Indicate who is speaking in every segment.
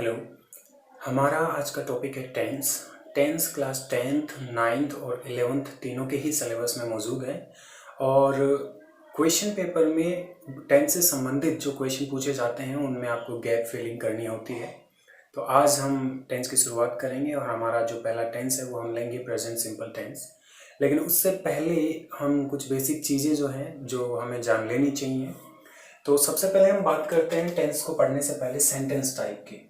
Speaker 1: Hello. हमारा आज का टॉपिक है tense. Tense class 10th 9th और 11th तीनों के ही सिलेबस में मौजूद है और क्वेश्चन पेपर में टेंस से संबंधित जो क्वेश्चन पूछे जाते हैं उनमें आपको गैप फिलिंग करनी होती है। तो आज हम टेंस की शुरुआत करेंगे और हमारा जो पहला टेंस है वो हम लेंगे प्रेजेंट सिंपल टेंस। लेकिन उससे पहले हम कुछ बेसिक चीज़ें जो हैं जो हमें जान लेनी चाहिए। तो सबसे पहले हम बात करते हैं टेंस को पढ़ने से पहले सेंटेंस टाइप की।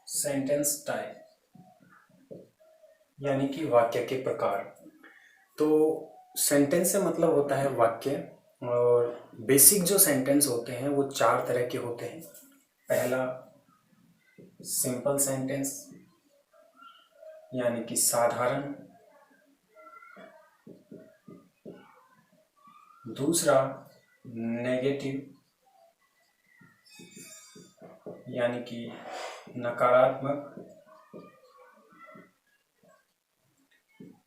Speaker 1: सेंटेंस टाइप यानी कि वाक्य के प्रकार। तो सेंटेंस से मतलब होता है वाक्य और बेसिक जो सेंटेंस होते हैं वो चार तरह के होते हैं। पहला सिंपल सेंटेंस यानी कि साधारण। दूसरा नेगेटिव यानी कि नकारात्मक।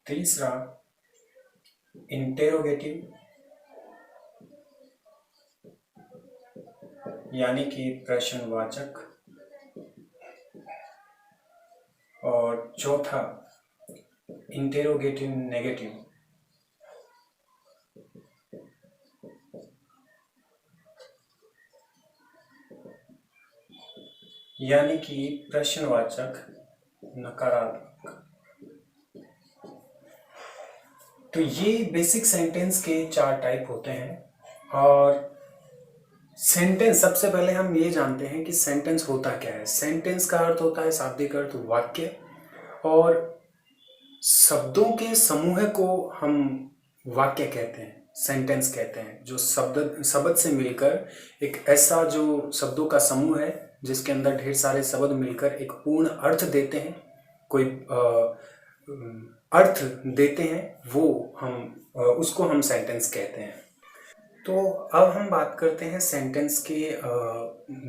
Speaker 1: तीसरा इंटेरोगेटिव यानी कि प्रश्नवाचक। और चौथा इंटेरोगेटिव नेगेटिव यानी कि प्रश्नवाचक नकारात्मक। तो ये बेसिक सेंटेंस के चार टाइप होते हैं। और सेंटेंस सबसे पहले हम ये जानते हैं कि सेंटेंस होता क्या है। सेंटेंस का अर्थ होता है शाब्दिक अर्थ वाक्य, और शब्दों के समूह को हम वाक्य कहते हैं, सेंटेंस कहते हैं। जो शब्द से मिलकर एक ऐसा जो शब्दों का समूह है जिसके अंदर ढेर सारे शब्द मिलकर एक पूर्ण अर्थ देते हैं, कोई अर्थ देते हैं, वो उसको हम सेंटेंस कहते हैं। तो अब हम बात करते हैं सेंटेंस के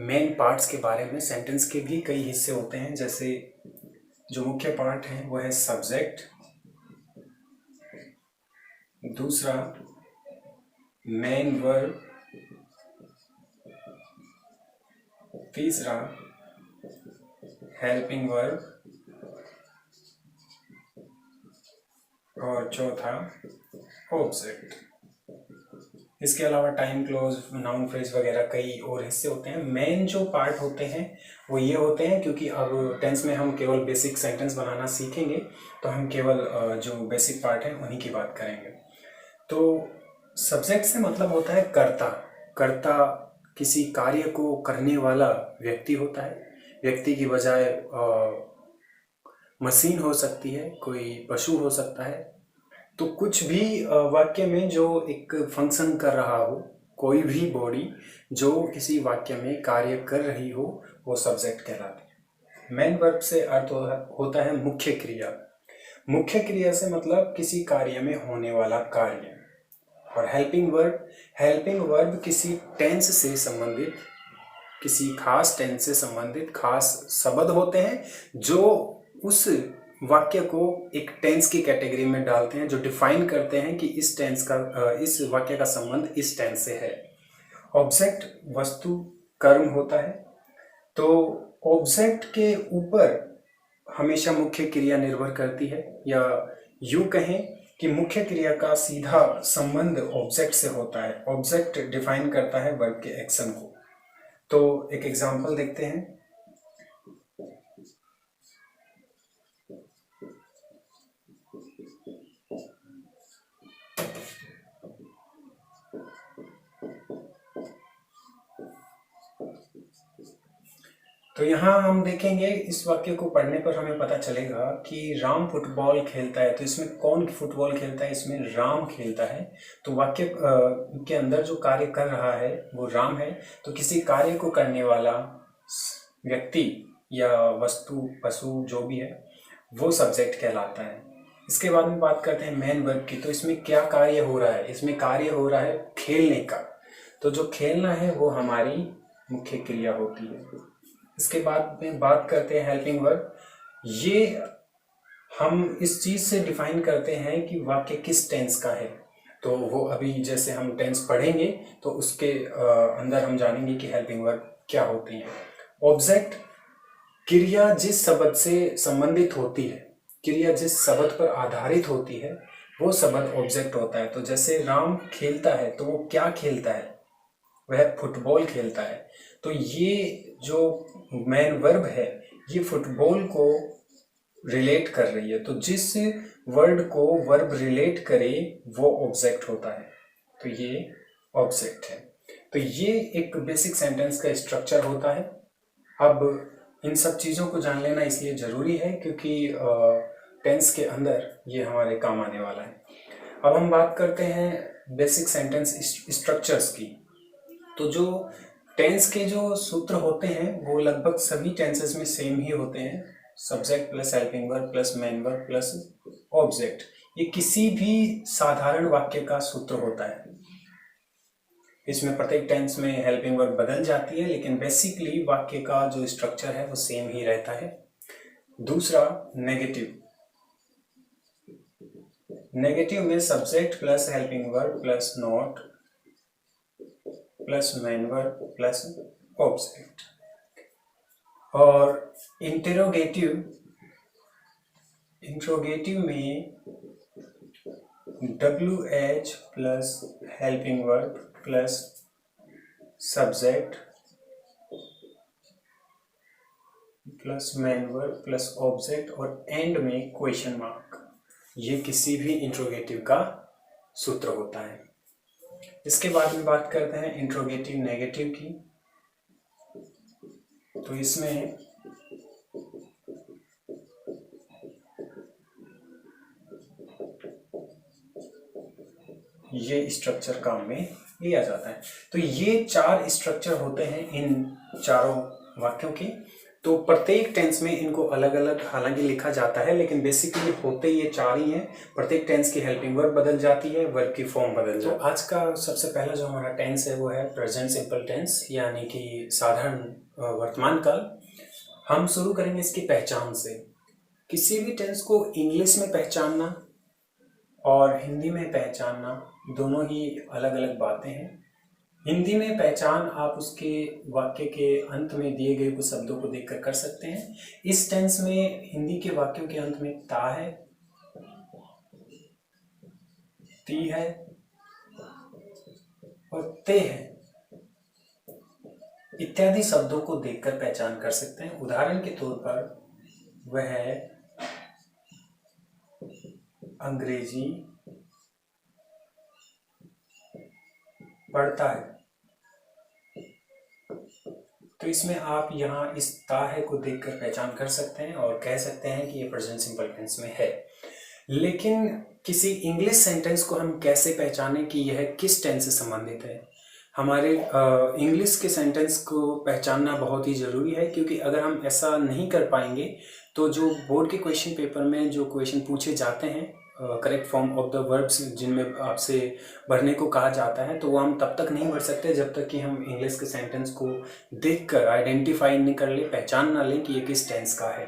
Speaker 1: मेन पार्ट्स के बारे में। सेंटेंस के भी कई हिस्से होते हैं, जैसे जो मुख्य पार्ट है वो है सब्जेक्ट, दूसरा मेन वर्ब, तीसरा हेल्पिंग वर्ब और चौथा ऑब्जेक्ट। इसके अलावा टाइम क्लोज, नाउन फ्रेज वगैरह कई और हिस्से होते हैं। मेन जो पार्ट होते हैं वो ये होते हैं, क्योंकि अब टेंस में हम केवल बेसिक सेंटेंस बनाना सीखेंगे तो हम केवल जो बेसिक पार्ट है उन्हीं की बात करेंगे। तो सब्जेक्ट से मतलब होता है कर्ता। कर्ता किसी कार्य को करने वाला व्यक्ति होता है। व्यक्ति की बजाय मशीन हो सकती है, कोई पशु हो सकता है। तो कुछ भी वाक्य में जो एक फंक्शन कर रहा हो, कोई भी बॉडी जो किसी वाक्य में कार्य कर रही हो, वो सब्जेक्ट कहलाती है। मेन वर्ब से अर्थ होता है मुख्य क्रिया। मुख्य क्रिया से मतलब किसी कार्य में होने वाला कार्य। और हेल्पिंग वर्ब किसी टेंस से संबंधित, किसी खास टेंस से संबंधित खास शब्द होते हैं जो उस वाक्य को एक टेंस की कैटेगरी में डालते हैं, जो डिफाइन करते हैं कि इस वाक्य का संबंध इस टेंस से है। ऑब्जेक्ट वस्तु कर्म होता है। तो ऑब्जेक्ट के ऊपर हमेशा मुख्य क्रिया निर्भर करती है, या यूं कहें कि मुख्य क्रिया का सीधा संबंध ऑब्जेक्ट से होता है। ऑब्जेक्ट डिफाइन करता है वर्ब के एक्शन को। तो एक एग्जांपल देखते हैं। तो यहाँ हम देखेंगे, इस वाक्य को पढ़ने पर हमें पता चलेगा कि राम फुटबॉल खेलता है। तो इसमें कौन फुटबॉल खेलता है? इसमें राम खेलता है। तो वाक्य के अंदर जो कार्य कर रहा है वो राम है। तो किसी कार्य को करने वाला व्यक्ति या वस्तु, पशु जो भी है, वो सब्जेक्ट कहलाता है। इसके बाद में बात करते हैं मेन वर्ब की। तो इसमें क्या कार्य हो रहा है? इसमें कार्य हो रहा है खेलने का। तो जो खेलना है वो हमारी मुख्य क्रिया होती है। इसके बाद में बात करते हैं हेल्पिंग वर्ब। ये हम इस चीज से डिफाइन करते हैं कि वाक्य किस टेंस का है। तो वो अभी जैसे हम टेंस पढ़ेंगे तो उसके अंदर हम जानेंगे कि हेल्पिंग वर्ब क्या होती है। ऑब्जेक्ट, क्रिया जिस शब्द से संबंधित होती है, क्रिया जिस शब्द पर आधारित होती है वो शब्द ऑब्जेक्ट होता है। तो जैसे राम खेलता है तो वो क्या खेलता है, वह फुटबॉल खेलता है। तो ये जो मेन वर्ब है ये फुटबॉल को रिलेट कर रही है, तो जिस वर्ड को वर्ब रिलेट करे वो ऑब्जेक्ट होता है, तो ये ऑब्जेक्ट है। तो ये एक बेसिक सेंटेंस का स्ट्रक्चर होता है। अब इन सब चीज़ों को जान लेना इसलिए ज़रूरी है क्योंकि टेंस के अंदर ये हमारे काम आने वाला है। अब हम बात करते हैं बेसिक सेंटेंस स्ट्रक्चर्स की। तो जो टेंस के जो सूत्र होते हैं वो लगभग सभी टेंसेस में सेम ही होते हैं। Subject plus helping verb plus main verb plus object, ये किसी भी साधारण वाक्य का सूत्र होता है। इसमें प्रत्येक टेंस में हेल्पिंग वर्ब बदल जाती है लेकिन बेसिकली वाक्य का जो स्ट्रक्चर है वो सेम ही रहता है। दूसरा, नेगेटिव। नेगेटिव में subject plus helping verb plus not plus main verb plus object. और इंटेरोगेटिव, इंट्रोगेटिव में WH plus helping verb plus subject plus main verb plus object और एंड में क्वेश्चन मार्क। ये किसी भी इंट्रोगेटिव का सूत्र होता है। इसके बाद में बात करते हैं इंट्रोगेटिव नेगेटिव की। तो इसमें ये स्ट्रक्चर काम में लिया जाता है। तो ये 4 स्ट्रक्चर होते हैं इन चारों वाक्यों के। तो प्रत्येक टेंस में इनको अलग अलग हालांकि लिखा जाता है लेकिन बेसिकली होते ये 4 ही हैं। प्रत्येक टेंस की हेल्पिंग वर्ब बदल जाती है, वर्ब की फॉर्म बदल जाती है। तो आज का सबसे पहला जो हमारा टेंस है वो है प्रेजेंट सिंपल टेंस, यानी कि साधारण वर्तमान काल। हम शुरू करेंगे इसकी पहचान से। किसी भी टेंस को इंग्लिश में पहचानना और हिंदी में पहचानना दोनों ही अलग अलग बातें हैं। हिंदी में पहचान आप उसके वाक्य के अंत में दिए गए कुछ शब्दों को देखकर कर सकते हैं। इस टेंस में हिंदी के वाक्यों के अंत में ता है, ती है और ते है इत्यादि शब्दों को देखकर पहचान कर सकते हैं। उदाहरण के तौर पर वह अंग्रेजी पढ़ता है, तो इसमें आप यहाँ इस ता है को देखकर पहचान कर सकते हैं और कह सकते हैं कि ये प्रेजेंट सिंपल टेंस में है। लेकिन किसी इंग्लिश सेंटेंस को हम कैसे पहचानें कि यह किस टेंस से संबंधित है? हमारे इंग्लिश के सेंटेंस को पहचानना बहुत ही ज़रूरी है, क्योंकि अगर हम ऐसा नहीं कर पाएंगे तो जो बोर्ड के क्वेश्चन पेपर में जो क्वेश्चन पूछे जाते हैं correct form of the verbs जिनमें आपसे भरने को कहा जाता है, तो वो हम तब तक नहीं भर सकते जब तक कि हम इंग्लिश के सेंटेंस को देखकर आइडेंटिफाई नहीं कर ले, पहचान ना लें कि ये किस टेंस का है।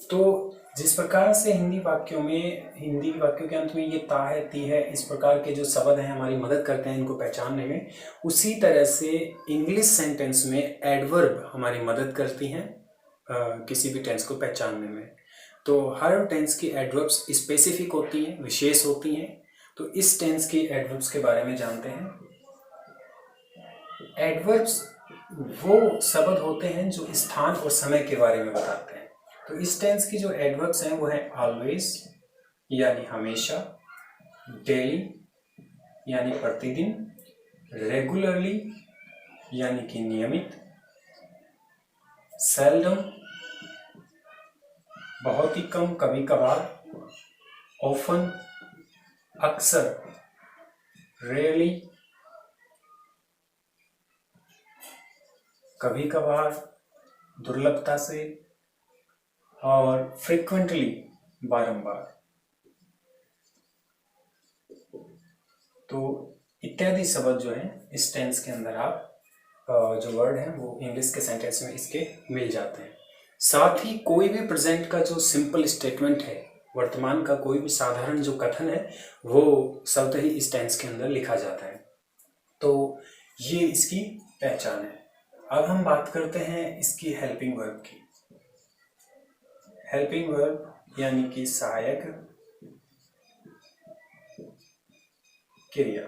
Speaker 1: तो जिस प्रकार से हिंदी वाक्यों के अंत में ये ता है, ती है, इस प्रकार के जो शब्द हैं हमारी मदद करते हैं इनको पहचानने में, उसी तरह से इंग्लिश सेंटेंस में एडवर्ब हमारी मदद करती हैं किसी भी टेंस को पहचानने में। तो हर टेंस की एडवर्ब्स स्पेसिफिक होती हैं, विशेष होती हैं। तो इस टेंस की एडवर्ब्स के बारे में जानते हैं। एडवर्ब्स वो शब्द होते हैं जो स्थान और समय के बारे में बताते हैं। तो इस टेंस की जो एडवर्ब्स हैं वो है ऑलवेज यानी हमेशा, डेली यानी प्रतिदिन, रेगुलरली यानी कि नियमित, सेल्डम बहुत ही कम, कभी कभार, ऑफन अक्सर, रेयरली कभी कभार, दुर्लभता से, और फ्रीक्वेंटली बारंबार। तो इत्यादि शब्द जो है इस टेंस के अंदर आप जो वर्ड हैं वो इंग्लिश के सेंटेंस में इसके मिल जाते हैं। साथ ही कोई भी प्रेजेंट का जो सिंपल स्टेटमेंट है वर्तमान का कोई भी साधारण जो कथन है वो स्वतः ही इस टेंस के अंदर लिखा जाता है। तो ये इसकी पहचान है। अब हम बात करते हैं इसकी हेल्पिंग वर्ब की। हेल्पिंग वर्ब यानी कि सहायक क्रिया।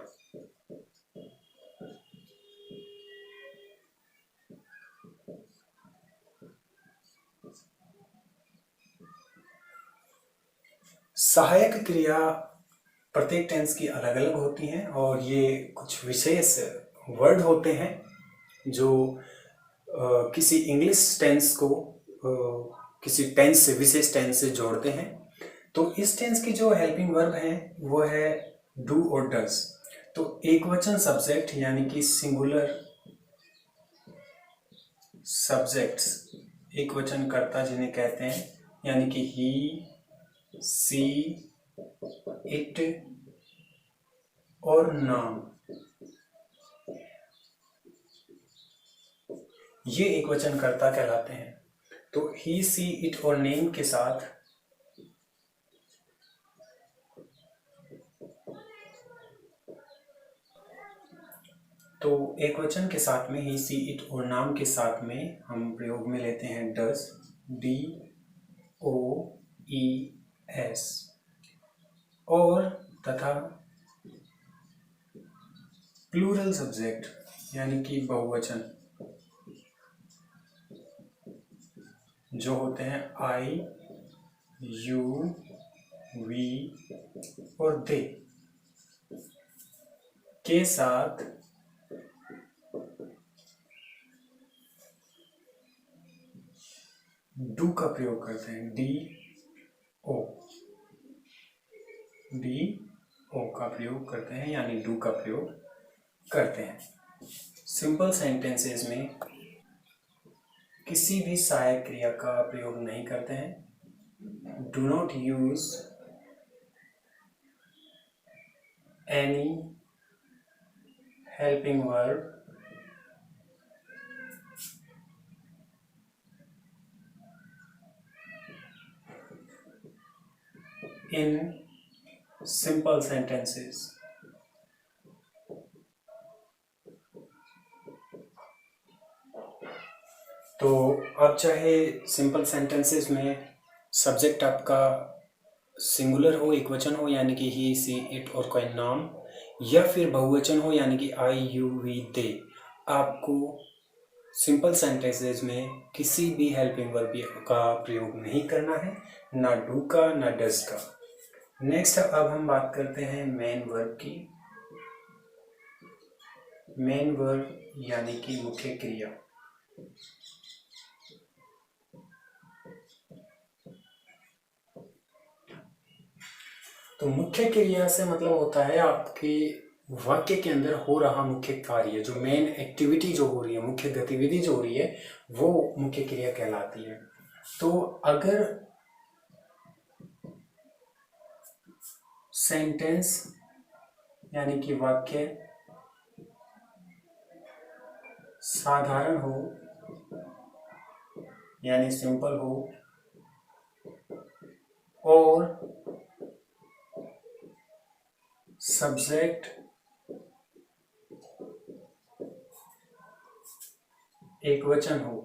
Speaker 1: सहायक क्रिया प्रत्येक टेंस की अलग अलग होती हैं और ये कुछ विशेष वर्ड होते हैं जो किसी इंग्लिश टेंस को किसी टेंस से, विशेष टेंस से जोड़ते हैं। तो इस टेंस की जो हेल्पिंग वर्ब है वो है डू और डज। तो एक वचन सब्जेक्ट यानी कि सिंगुलर सब्जेक्ट्स, एक वचन कर्ता जिन्हें कहते हैं, यानी कि ही, सी, इट और नाम, ये एक वचन कर्ता कहलाते हैं। तो ही, सी, इट और नेम के साथ तो एक वचन के साथ में ही, सी, इट और नाम के साथ में हम प्रयोग में लेते हैं does, D O E S, और तथा प्लूरल सब्जेक्ट यानी कि बहुवचन जो होते हैं आई, यू, वी और दे के साथ डू का प्रयोग करते हैं, ओ का प्रयोग करते हैं, यानी डू का प्रयोग करते हैं। सिंपल सेंटेंसेस में किसी भी सहायक क्रिया का प्रयोग नहीं करते हैं। Do not use any helping verb in simple sentences। तो अब चाहे सिंपल सेंटेंसेस में सब्जेक्ट आपका सिंगुलर हो, एक वचन हो यानी कि ही, सी, इट और कोई नाम, या फिर बहुवचन हो यानी कि आई, यू, वी, दे, आपको सिंपल सेंटेंसेस में किसी भी हेल्पिंग वर्ब का प्रयोग नहीं करना है, ना डू का ना डज का। नेक्स्ट अब हम बात करते हैं मेन वर्ब की। मेन वर्ब यानी कि मुख्य क्रिया। तो मुख्य क्रिया से मतलब होता है आपके वाक्य के अंदर हो रहा मुख्य कार्य, जो मेन एक्टिविटी जो हो रही है, मुख्य गतिविधि जो हो रही है, वो मुख्य क्रिया कहलाती है। तो अगर सेंटेंस यानी कि वाक्य साधारण हो यानी सिंपल हो और सब्जेक्ट एक वचन हो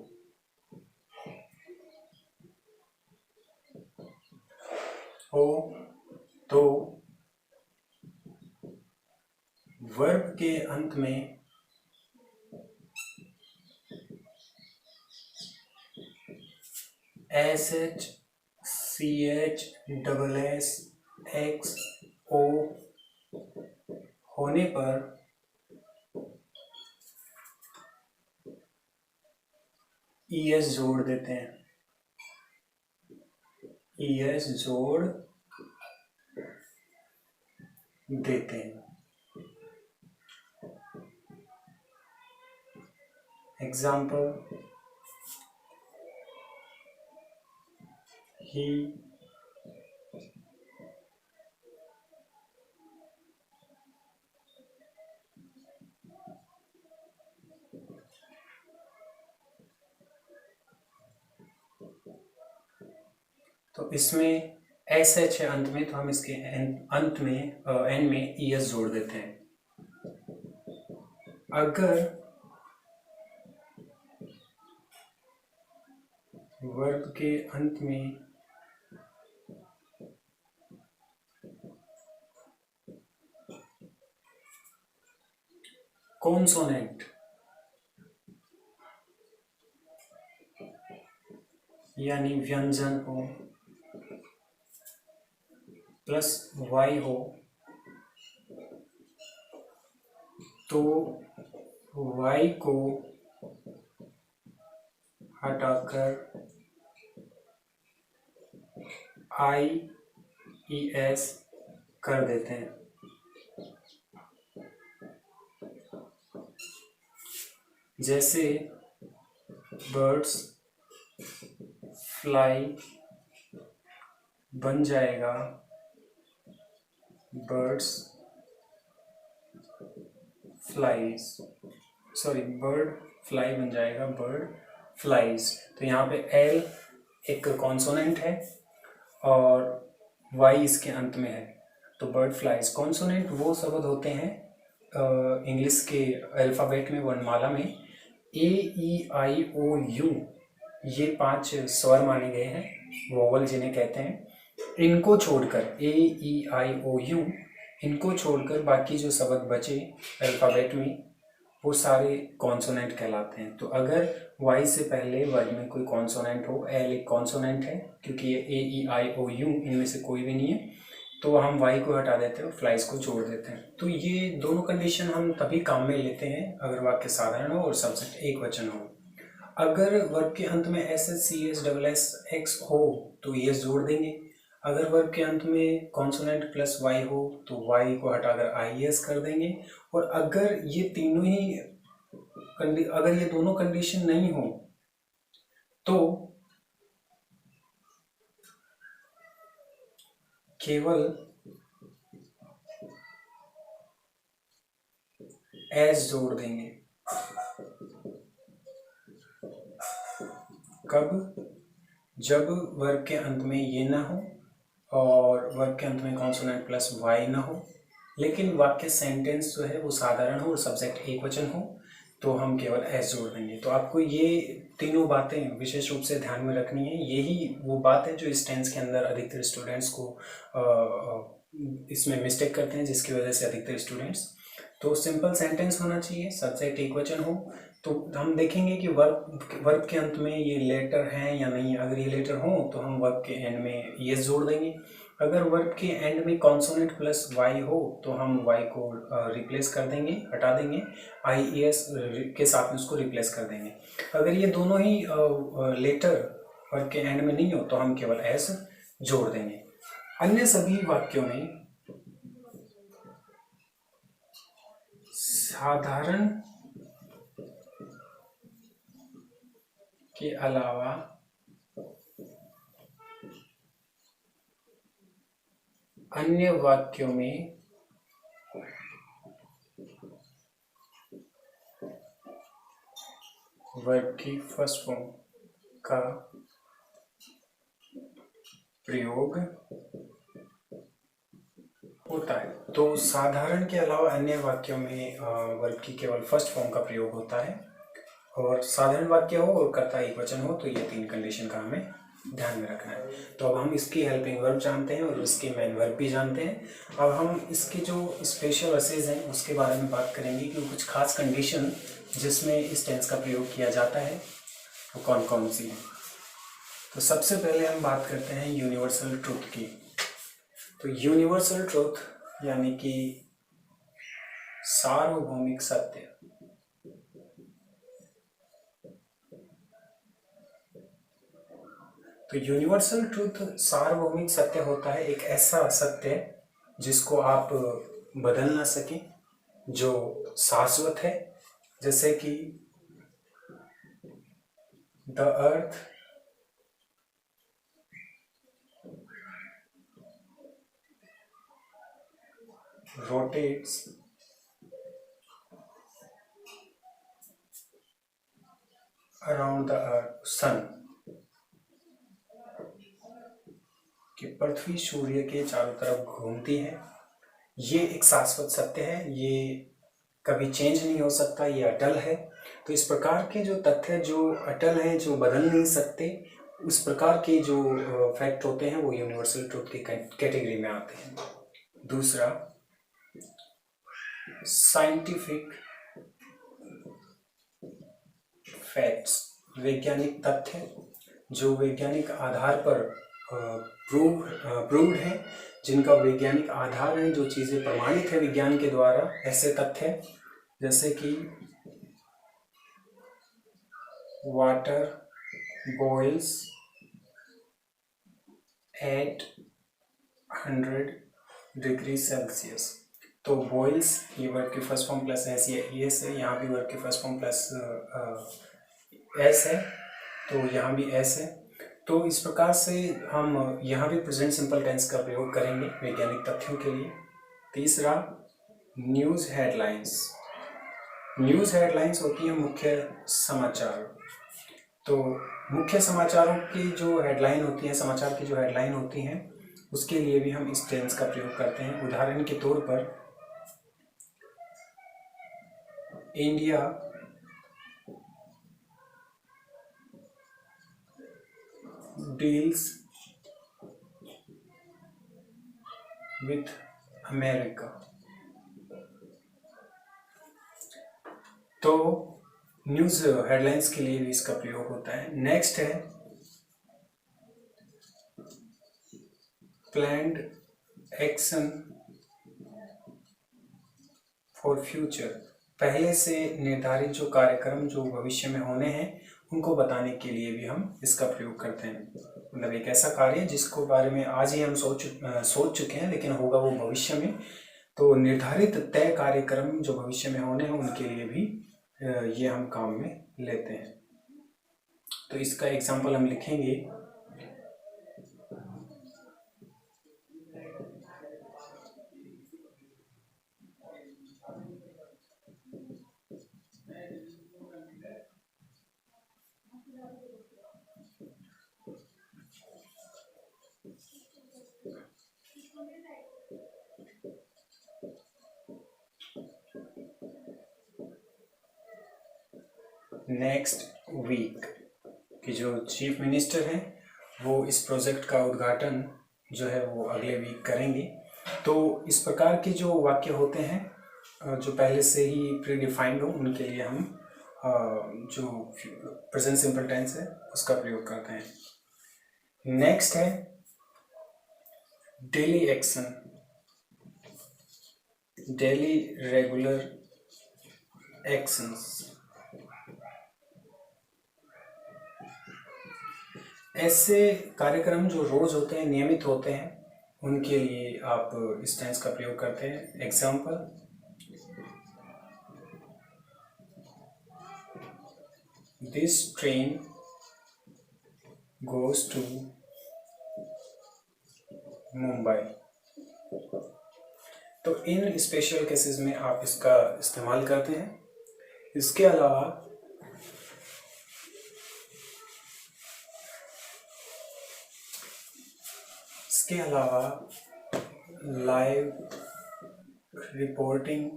Speaker 1: तो वर्ब के अंत में S H, C H, double S, X, O होने पर ई एस जोड़ देते हैं। ई एस जोड़ देते हैं। एग्जाम्पल, ही, तो इसमें एस एच है अंत में, तो हम इसके अंत में एन में ई एस जोड़ देते हैं। अगर वर्ब के अंत में कॉन्सोनेंट यानी व्यंजन हो प्लस वाई हो, तो वाई को हटाकर आई ई एस कर देते हैं। जैसे बर्ड्स फ्लाई बन जाएगा birds flies, sorry bird fly बन जाएगा बर्ड फ्लाइज। तो यहाँ पे एल एक कॉन्सोनेंट है और वाई इसके अंत में है, तो बर्ड फ्लाइज। कॉन्सोनेंट वो शब्द होते हैं इंग्लिश के अल्फ़ाबेट में, वर्णमाला में ए ई आई ओ यू, ये 5 स्वर माने गए हैं, वोवल जिन्हें कहते हैं। इनको छोड़कर ए ई आई ओ यू, इनको छोड़कर बाकी जो शब्द बचे अल्फ़ाबेट में वो सारे कॉन्सोनेंट कहलाते हैं। तो अगर वाई से पहले वर्ड में कोई कॉन्सोनेंट हो, एल एक कॉन्सोनेंट है क्योंकि ये ए ई आई ओ यू इनमें से कोई भी नहीं है, तो हम वाई को हटा देते हैं और फ्लाइज को जोड़ देते हैं। तो ये दोनों कंडीशन हम तभी काम में लेते हैं अगर वाक्य साधारण हो और सब्जेक्ट एक वचन हो। अगर वर्ब के अंत में S S C S double S X हो तो एस जोड़ देंगे। अगर वर्ब के अंत में कॉन्सोनेंट प्लस वाई हो तो वाई को हटाकर आई एस कर देंगे। और अगर ये तीनों ही अगर ये दोनों कंडीशन नहीं हो तो केवल एस जोड़ देंगे। कब? जब वर्ब के अंत में ये ना हो और वर्ब के अंत में कॉन्सोनेंट प्लस वाई ना हो, लेकिन वाक्य सेंटेंस जो है वो साधारण हो और सब्जेक्ट एक वचन हो, तो हम केवल एस जोड़ देंगे। तो आपको ये तीनों बातें विशेष रूप से ध्यान में रखनी है। यही वो बात है जो इस टेंस के अंदर अधिकतर स्टूडेंट्स को इसमें मिस्टेक करते हैं, जिसकी वजह से अधिकतर स्टूडेंट्स, तो सिंपल सेंटेंस होना चाहिए, सब्जेक्ट एक वचन हो। तो हम देखेंगे कि वर्ब के अंत में ये लेटर हैं या नहीं। अगर ये लेटर हो तो हम वर्ब के एंड में यस जोड़ देंगे। अगर वर्ब के एंड में कॉन्सोनेंट प्लस वाई हो तो हम वाई को रिप्लेस कर देंगे, हटा देंगे, आई ई एस के साथ में उसको रिप्लेस कर देंगे। अगर ये दोनों ही लेटर वर्ब के एंड में नहीं हो तो हम केवल एस जोड़ देंगे। अन्य सभी वाक्यों में साधारण के अलावा अन्य वाक्यों में वर्ब की फर्स्ट फॉर्म का प्रयोग होता है। तो साधारण के अलावा अन्य वाक्यों में वर्ब की केवल फर्स्ट फॉर्म का प्रयोग होता है, और साधारण वाक्य हो और कर्ता एक वचन हो तो ये 3 कंडीशन का हमें ध्यान में रखना है। तो अब हम इसकी हेल्पिंग वर्ब जानते हैं और इसके मेन वर्ब भी जानते हैं। अब हम इसके जो स्पेशल असेज हैं उसके बारे में बात करेंगे कि कुछ खास कंडीशन जिसमें इस टेंस का प्रयोग किया जाता है वो कौन कौन सी हैं। तो सबसे पहले हम बात करते हैं यूनिवर्सल ट्रूथ की। तो यूनिवर्सल ट्रूथ यानी कि सार्वभौमिक सत्य। तो यूनिवर्सल ट्रूथ सार्वभौमिक सत्य होता है एक ऐसा सत्य जिसको आप बदल ना सकें, जो शाश्वत है, जैसे कि the earth rotates around the sun, कि पृथ्वी सूर्य के चारों तरफ घूमती है, ये एक शाश्वत सत्य है, ये कभी चेंज नहीं हो सकता, ये अटल है। तो इस प्रकार के जो तथ्य जो अटल हैं, जो बदल नहीं सकते, उस प्रकार के जो फैक्ट होते हैं वो यूनिवर्सल ट्रुथ की कैटेगरी में आते हैं। दूसरा, साइंटिफिक फैक्ट्स, वैज्ञानिक तथ्य जो वैज्ञानिक आधार पर प्रूव्ड है, जिनका वैज्ञानिक आधार है, जो चीज़ें प्रमाणित है विज्ञान के द्वारा, ऐसे तथ्य जैसे कि water boils at 100 degree Celsius. तो बॉइल्स, ये वर्ड की फर्स्ट फॉर्म प्लस एस है, यहाँ भी वर्ड की फर्स्ट फॉर्म प्लस एस है, तो यहाँ भी एस है। तो इस प्रकार से हम यहाँ भी प्रेजेंट सिंपल टेंस का प्रयोग करेंगे वैज्ञानिक तथ्यों के लिए। तीसरा, न्यूज़ हेडलाइंस। न्यूज़ हेडलाइंस होती हैं मुख्य समाचार। तो मुख्य समाचारों की जो हेडलाइन होती है, समाचार की जो हेडलाइन होती हैं, उसके लिए भी हम इस टेंस का प्रयोग करते हैं। उदाहरण के तौर पर, इंडिया डील्स विथ अमेरिका। तो न्यूज़ हेडलाइंस के लिए भी इसका प्रयोग होता है। नेक्स्ट है प्लान्ड एक्शन फॉर फ्यूचर। पहले से निर्धारित जो कार्यक्रम जो भविष्य में होने हैं, उनको बताने के लिए भी हम इसका प्रयोग करते हैं। मतलब एक ऐसा कार्य जिसको बारे में आज ही हम सोच चुके हैं, लेकिन होगा वो भविष्य में। तो निर्धारित तय कार्यक्रम जो भविष्य में होने हैं, उनके लिए भी ये हम काम में लेते हैं। तो इसका एग्जाम्पल हम लिखेंगे। नेक्स्ट वीक कि जो चीफ मिनिस्टर हैं वो इस प्रोजेक्ट का उद्घाटन जो है वो अगले वीक करेंगे। तो इस प्रकार के जो वाक्य होते हैं जो पहले से ही प्री डिफाइंड हो, उनके लिए हम जो प्रेजेंट सिंपल टेंस है उसका प्रयोग करते हैं। नेक्स्ट है daily action, daily regular actions. ऐसे कार्यक्रम जो रोज होते हैं, नियमित होते हैं, उनके लिए आप इस टेंस का प्रयोग करते हैं। Example, this train goes to Mumbai. तो इन स्पेशल केसेस में आप इसका इस्तेमाल करते हैं। इसके अलावा लाइव रिपोर्टिंग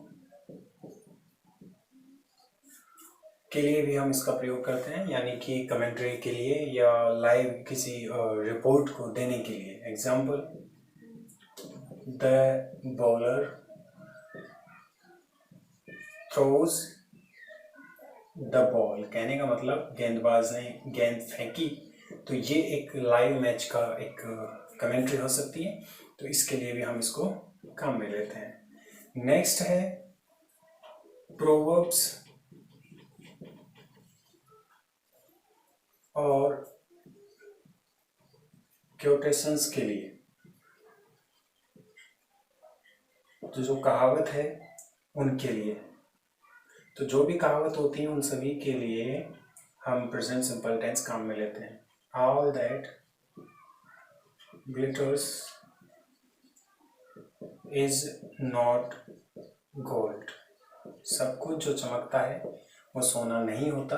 Speaker 1: के लिए भी हम इसका प्रयोग करते हैं, यानी कि कमेंट्री के लिए या लाइव किसी रिपोर्ट को देने के लिए। Example, the bowler throws the ball. कहने का मतलब गेंदबाज ने गेंद फेंकी। तो ये एक लाइव मैच का एक कमेंट्री हो सकती है, तो इसके लिए भी हम इसको काम में लेते हैं। नेक्स्ट है प्रोवर्ब्स और क्योटेशंस के लिए। तो जो कहावत है उनके लिए, तो जो भी कहावत होती है उन सभी के लिए हम प्रेजेंट सिंपल टेंस काम में लेते हैं। All that glitters is not gold. सब कुछ जो चमकता है वो सोना नहीं होता।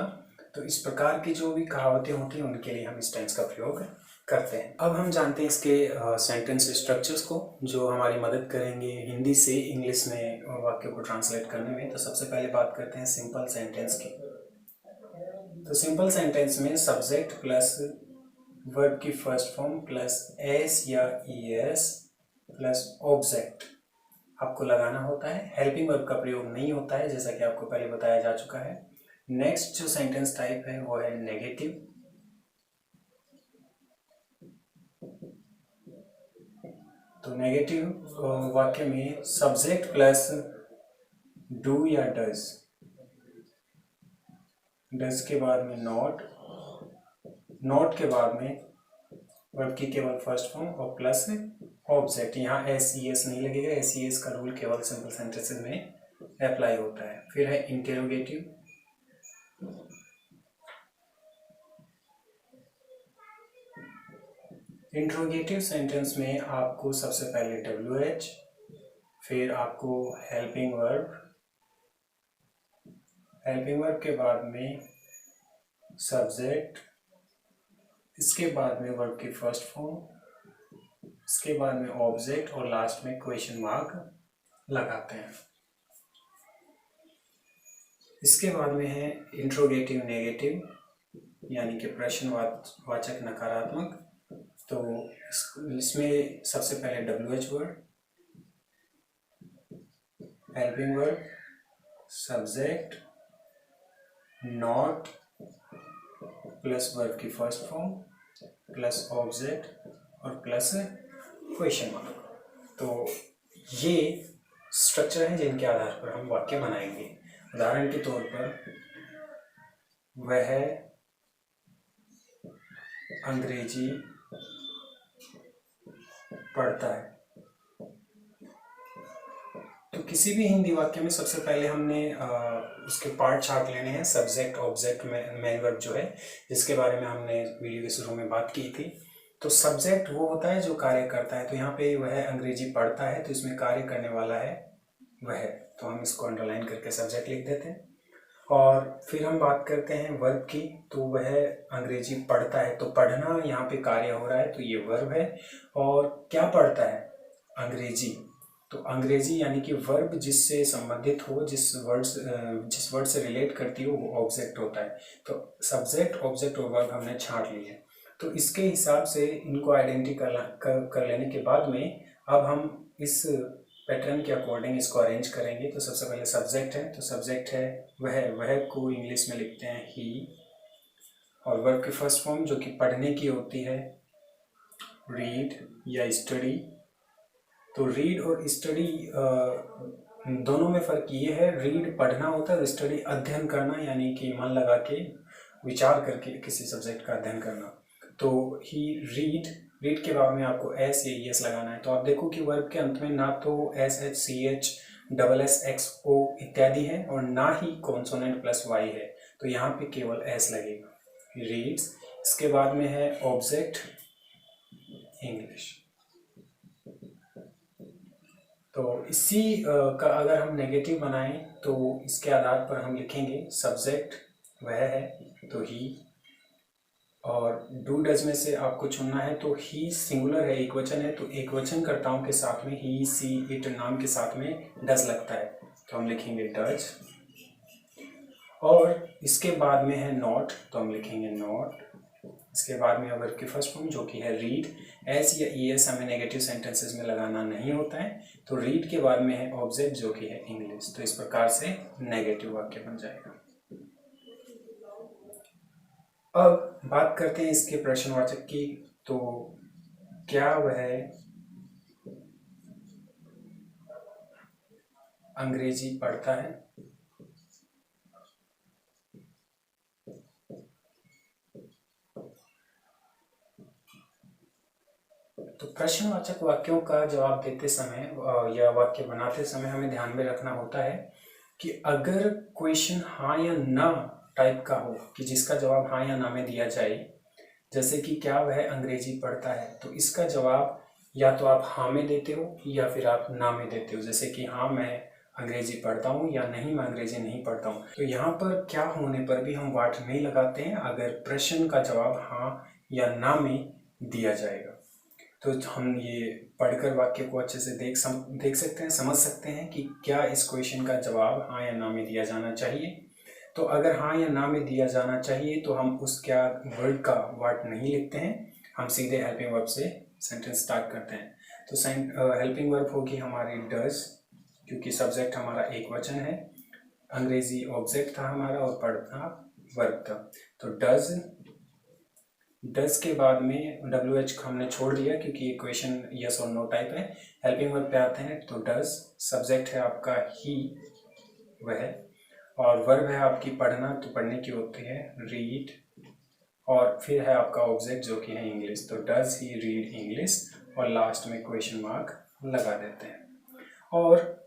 Speaker 1: तो इस प्रकार की जो भी कहावतें होती हैं उनके लिए हम इस टेंस का प्रयोग करते हैं। अब हम जानते हैं इसके सेंटेंस स्ट्रक्चर्स को जो हमारी मदद करेंगे हिंदी से इंग्लिश में वाक्य को ट्रांसलेट करने में। तो सबसे पहले बात करते हैं सिंपल सेंटेंस की। तो सिंपल सेंटेंस में सब्जेक्ट प्लस वर्ब की फर्स्ट फॉर्म प्लस एस या ईएस प्लस ऑब्जेक्ट आपको लगाना होता है। हेल्पिंग वर्ब का प्रयोग नहीं होता है, जैसा कि आपको पहले बताया जा चुका है। नेक्स्ट जो सेंटेंस टाइप है वो है नेगेटिव। तो नेगेटिव वाक्य में सब्जेक्ट प्लस डू या डज, डज के बाद में नॉट, नॉट के बाद में वर्ब की केवल फर्स्ट फॉर्म और प्लस ऑब्जेक्ट। यहाँ एस ई एस नहीं लगेगा, एस ई एस का रूल केवल सिंपल सेंटेंसेस में अप्लाई होता है। फिर है इंटेरोगेटिव। इंट्रोगेटिव सेंटेंस में आपको सबसे पहले डब्ल्यू एच, फिर आपको हेल्पिंग वर्ब, हेल्पिंग वर्ब के बाद में सब्जेक्ट, इसके बाद में वर्ब की फर्स्ट फॉर्म, इसके बाद में ऑब्जेक्ट और लास्ट में क्वेश्चन मार्क लगाते हैं। इसके बाद में है इंट्रोगेटिव नेगेटिव यानी कि प्रश्नवाचक नकारात्मक। तो इसमें सबसे पहले W H word, helping verb, subject, not plus verb की फर्स्ट फॉर्म प्लस ऑब्जेक्ट और प्लस क्वेश्चन मार्क। तो ये स्ट्रक्चर हैं जिनके आधार पर हम वाक्य बनाएंगे। उदाहरण के तौर पर वह अंग्रेजी पढ़ता है। तो किसी भी हिंदी वाक्य में सबसे पहले हमने उसके पार्ट चार्ट लेने हैं, सब्जेक्ट, ऑब्जेक्ट, मेन वर्ब जो है, जिसके बारे में हमने वीडियो के शुरू में बात की थी। तो सब्जेक्ट वो होता है जो कार्य करता है। तो यहाँ पे वह अंग्रेजी पढ़ता है, तो इसमें कार्य करने वाला है वह, तो हम इसको अंडरलाइन करके सब्जेक्ट लिख देते हैं। और फिर हम बात करते हैं वर्ब की। तो वह अंग्रेजी पढ़ता है, तो पढ़ना यहाँ पे कार्य हो रहा है, तो ये वर्ब है। और क्या पढ़ता है? अंग्रेजी। तो अंग्रेजी यानी कि वर्ब जिससे संबंधित हो, जिस वर्ड से रिलेट करती हो, वो ऑब्जेक्ट होता है। तो सब्जेक्ट, ऑब्जेक्ट और वर्ब हमने छांट लिए। तो इसके हिसाब से इनको आइडेंटिटी कर लेने के बाद में अब हम इस पैटर्न के अकॉर्डिंग इसको अरेंज करेंगे। तो सबसे पहले सब्जेक्ट है, तो सब्जेक्ट है वह को इंग्लिश में लिखते हैं ही, और वर्ब की फर्स्ट फॉर्म जो कि पढ़ने की होती है रीड या स्टडी। तो रीड और स्टडी दोनों में फ़र्क ये है, रीड पढ़ना होता है और स्टडी अध्ययन करना, यानी कि मन लगा के विचार करके किसी सब्जेक्ट का अध्ययन करना। तो ही रीड, रीड के बाद में आपको एस या ई एस लगाना है। तो आप देखो कि वर्ब के अंत में ना तो S H C H double S X O इत्यादि है और ना ही कॉन्सोनेंट प्लस वाई है, तो यहाँ पे केवल एस लगेगा, रीड्स। इसके बाद में है ऑब्जेक्ट इंग्लिश। तो इसी का अगर हम नेगेटिव बनाएं तो इसके आधार पर हम लिखेंगे सब्जेक्ट वह है तो ही, और डू डज में से आपको चुनना है। तो ही सिंगुलर है, एक वचन है, तो एक वचन कर्ताओं के साथ में ही, सी, इट, नाम के साथ में डज लगता है, तो हम लिखेंगे डज। और इसके बाद में है नॉट, तो हम लिखेंगे नॉट। इसके बाद में वर्ब की फर्स्ट फॉर्म जो कि है रीड, एस या ई एस हमें नेगेटिव सेंटेंसेस में लगाना नहीं होता है। तो रीड के बाद में है ऑब्जेक्ट जो कि है इंग्लिश। तो इस प्रकार से नेगेटिव वाक्य बन जाएगा। अब बात करते हैं इसके प्रश्नवाचक की। तो क्या वह अंग्रेजी पढ़ता है? तो प्रश्नवाचक वाक्यों का जवाब देते समय या वाक्य बनाते समय हमें ध्यान में रखना होता है कि अगर क्वेश्चन हाँ या ना टाइप का हो, कि जिसका जवाब हाँ या ना में दिया जाए, जैसे कि क्या वह अंग्रेजी पढ़ता है, तो इसका जवाब या तो आप हाँ में देते हो या फिर आप ना में देते हो। जैसे कि हाँ मैं अंग्रेजी पढ़ता हूँ या नहीं मैं अंग्रेजी नहीं पढ़ता हूँ। तो यहाँ पर क्या होने पर भी हम वाट नहीं लगाते हैं अगर प्रश्न का जवाब हाँ या ना में दिया जाएगा। तो हम ये पढ़कर वाक्य को अच्छे से देख सकते हैं, समझ सकते हैं कि क्या इस क्वेश्चन का जवाब हाँ या ना में दिया जाना चाहिए। तो अगर हाँ या ना में दिया जाना चाहिए तो हम उस क्या वर्ड का व्हाट नहीं लिखते हैं, हम सीधे हेल्पिंग वर्ब से सेंटेंस स्टार्ट करते हैं। तो हेल्पिंग वर्ब होगी हमारी डज, क्योंकि सब्जेक्ट हमारा एक वचन है, अंग्रेजी ऑब्जेक्ट था हमारा और पढ़ना वर्ब था। तो डज के बाद में WH को हमने छोड़ दिया क्योंकि ये क्वेश्चन यस और नो टाइप है। हेल्पिंग वर्ब पे आते हैं तो डज, सब्जेक्ट है आपका ही, वह, और वर्ब है आपकी पढ़ना, तो पढ़ने की होती है रीड, और फिर है आपका ऑब्जेक्ट जो कि है इंग्लिश, तो डज ही रीड इंग्लिश, और लास्ट में क्वेश्चन मार्क लगा देते हैं। और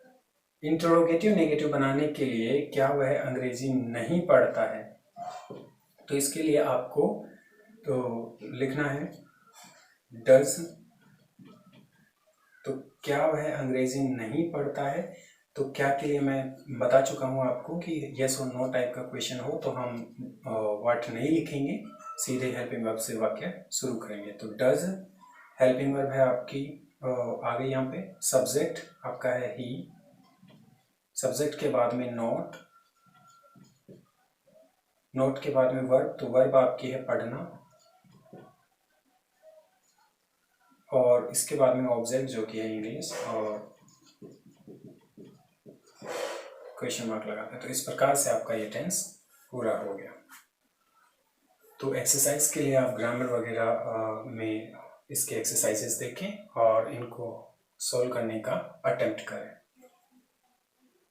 Speaker 1: इंटरोगेटिव नेगेटिव बनाने के लिए क्या वह अंग्रेजी नहीं पढ़ता है, तो इसके लिए आपको तो लिखना है डज, तो क्या वह अंग्रेजी नहीं पढ़ता है, तो क्या के लिए मैं बता चुका हूँ आपको कि यस और नो टाइप का क्वेश्चन हो तो हम व्हाट नहीं लिखेंगे, सीधे हेल्पिंग वर्ब से वाक्य शुरू करेंगे। तो डज हेल्पिंग वर्ब है आपकी आगे यहाँ पे, सब्जेक्ट आपका है ही, सब्जेक्ट के बाद में नोट, नोट के बाद में वर्ब, तो वर्ब आपकी है पढ़ना, और इसके बाद में ऑब्जेक्ट जो कि है इंग्लिश, और क्वेश्चन मार्क लगाते हैं। तो इस प्रकार से आपका ये टेंस पूरा हो गया। तो एक्सरसाइज के लिए आप ग्रामर वगैरह में इसके एक्सरसाइजेस देखें और इनको सॉल्व करने का अटेम्प्ट करें।